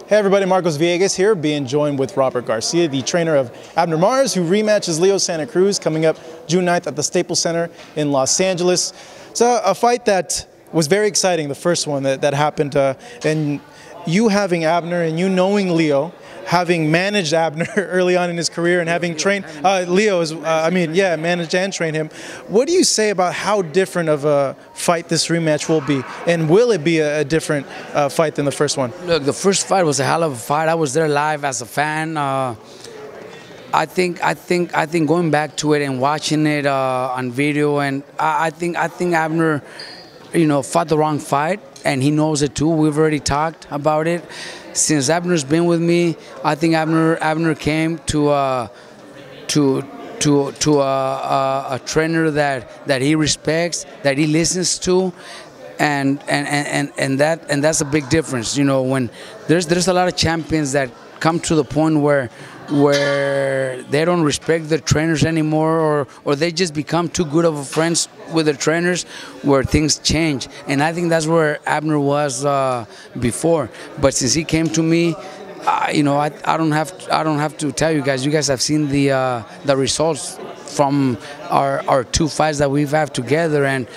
Hey everybody, Marcos Villegas here, being joined with Robert Garcia, the trainer of Abner Mars, who rematches Leo Santa Cruz coming up June 9th at the Staples Center in Los Angeles. It's a fight that was very exciting, the first one that happened, and you having Abner and you knowing Leo, having managed Abner early on in his career and having trained Leo, managed and trained him. What do you say about how different of a fight this rematch will be, and will it be a different fight than the first one? Look, the first fight was a hell of a fight. I was there live as a fan. I think going back to it and watching it on video, and I think Abner, fought the wrong fight, and he knows it too. We've already talked about it. Since Abner's been with me, I think Abner came to a trainer that he respects, that he listens to, and that's a big difference. When there's a lot of champions that come to the point where they don't respect their trainers anymore, or they just become too good of friends with their trainers, where things change. And I think that's where Abner was before. But since he came to me, I don't have to tell you guys. You guys have seen the results from our two fights that we've had together, and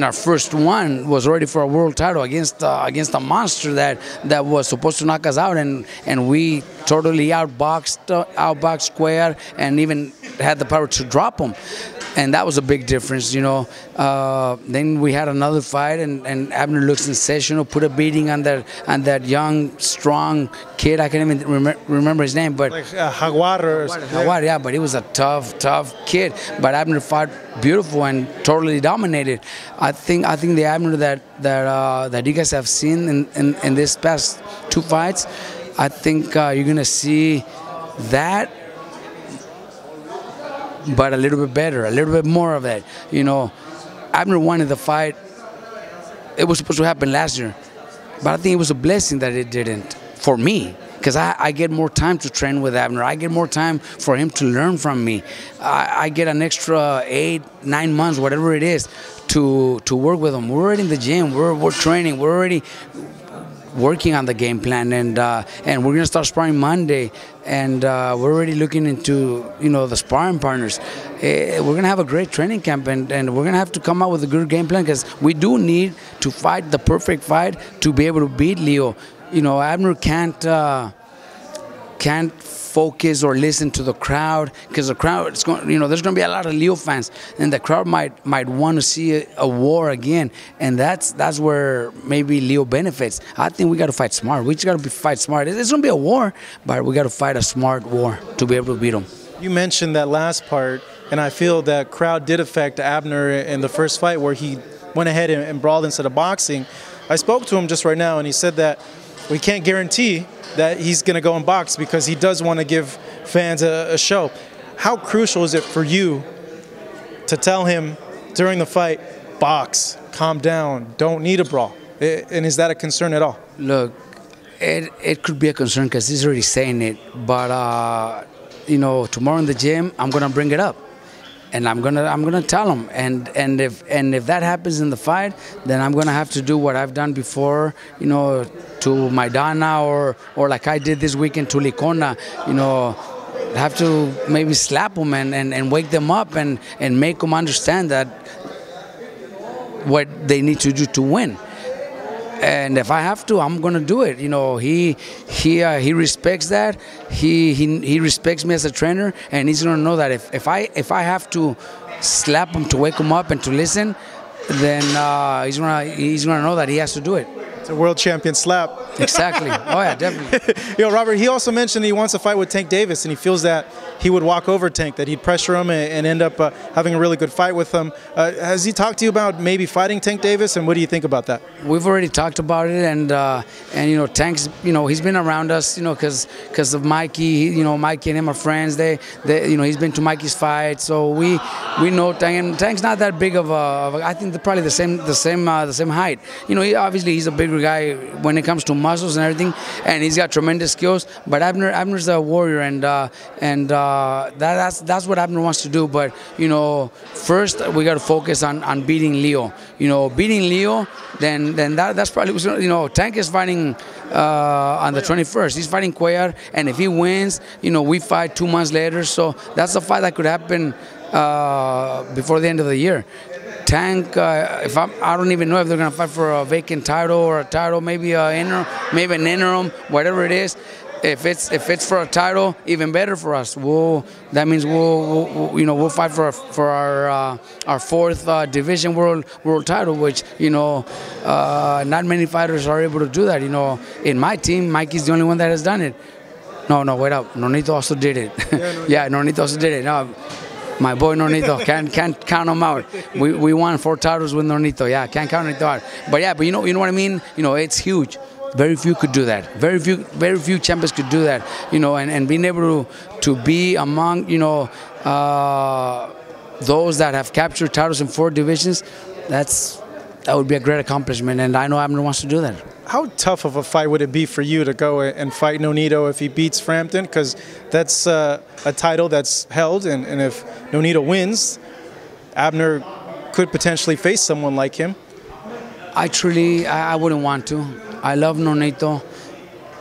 our first one was already for a world title against a monster that was supposed to knock us out, and we totally outboxed Square, and even had the power to drop him. And that was a big difference, Then we had another fight, and Abner looked sensational, put a beating on that young, strong kid. I can't even remember his name, but like Jaguar, yeah, but he was a tough kid. But Abner fought beautiful and totally dominated. I think the Abner that you guys have seen in this past two fights, I think you're gonna see that, but a little bit better, a little bit more of it. Abner wanted the fight. It was supposed to happen last year, but I think it was a blessing that it didn't for me, because I get more time to train with Abner. I get more time for him to learn from me. I get an extra 8-9 months, whatever it is, to work with him. We're already in the gym. We're training. We're already working on the game plan, and we're gonna start sparring Monday, and we're already looking into the sparring partners. We're gonna have a great training camp, and we're gonna have to come out with a good game plan, because we do need to fight the perfect fight to be able to beat Leo. Abner can't focus or listen to the crowd, because the crowd, there's going to be a lot of Leo fans, and the crowd might want to see a war again, and that's where maybe Leo benefits. I think we got to fight smart. We just got to fight smart. It's going to be a war, but we got to fight a smart war to be able to beat him. You mentioned that last part, and I feel that crowd did affect Abner in the first fight, where he went ahead and brawled instead of boxing. I spoke to him just right now, and he said that we can't guarantee that he's going to go and box, because he does want to give fans a show. How crucial is it for you to tell him during the fight, box, calm down, don't need a brawl? And is that a concern at all? Look, it could be a concern, because he's already saying it. But, tomorrow in the gym, I'm going to bring it up. And I'm gonna tell him, and if that happens in the fight, then I'm gonna have to do what I've done before, to Maidana or like I did this weekend to Licona, have to maybe slap them and wake them up and make them understand that what they need to do to win. And if I have to, I'm gonna do it. He respects that. He respects me as a trainer, and he's gonna know that if I have to slap him to wake him up and to listen, then he's gonna know that he has to do it. It's a world champion slap. Exactly. Oh yeah, definitely. Robert, he also mentioned he wants to fight with Tank Davis, and he feels that he would walk over Tank, that he'd pressure him and end up having a really good fight with him. Has he talked to you about maybe fighting Tank Davis, and what do you think about that? We've already talked about it, and Tank's, he's been around us, because of Mikey. Mikey and him are friends. He's been to Mikey's fight, so we know Tank. And Tank's not that big of a. I think they're probably the same height. Obviously he's a bigger bigger guy when it comes to muscles and everything, and he's got tremendous skills. But Abner's a warrior, and that's what Abner wants to do. But first we got to focus on beating Leo. Beating Leo, then that's probably Tank is fighting on the 21st. He's fighting Cuellar, and if he wins, we fight 2 months later. So that's a fight that could happen before the end of the year. Tank, I don't even know if they're gonna fight for a vacant title or a title, maybe an interim, whatever it is. If it's for a title, even better for us. That means we'll fight for our fourth division world title, which not many fighters are able to do that. In my team, Mikey's the only one that has done it. No, wait up, Nonito also did it. Yeah, Nonito also did it. No, my boy Nonito, can't count him out. We won 4 titles with Nonito. Yeah, can't count Nonito out. But you know what I mean. It's huge. Very few could do that. Very few champions could do that. And being able to be among those that have captured titles in 4 divisions, that would be a great accomplishment. And I know Abner wants to do that. How tough of a fight would it be for you to go and fight Nonito if he beats Frampton? Because that's a title that's held, and if Nonito wins, Abner could potentially face someone like him. I wouldn't want to. I love Nonito,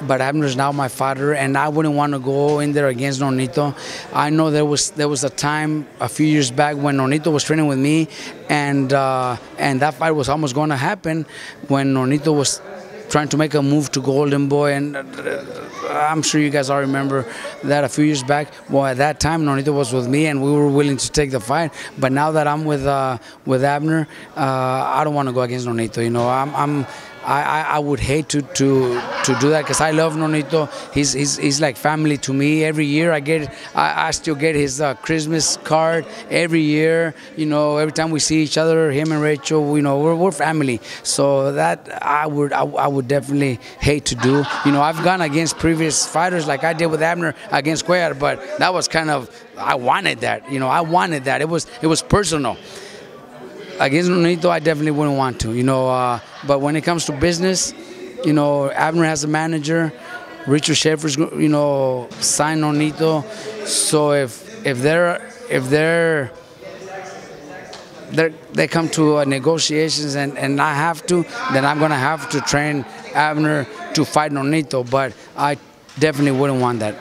but Abner's now my fighter, and I wouldn't want to go in there against Nonito. I know there was a time a few years back when Nonito was training with me, and that fight was almost going to happen when Nonito was trying to make a move to Golden Boy, and I'm sure you guys all remember that a few years back. Well, at that time, Nonito was with me, and we were willing to take the fight. But now that I'm with Abner, I don't want to go against Nonito. I would hate to do that because I love Nonito. He's like family to me. Every year I still get his Christmas card every year. Every time we see each other, him and Rachel, we're family. So that I would definitely hate to do. I've gone against previous fighters like I did with Abner against Cuellar, but that was kind of, I wanted that. I wanted that. It was personal. Against Nonito, I definitely wouldn't want to, but when it comes to business, Abner has a manager, Richard Schaefer's, signed Nonito. So if they come to negotiations and I have to, then I'm gonna have to train Abner to fight Nonito. But I definitely wouldn't want that.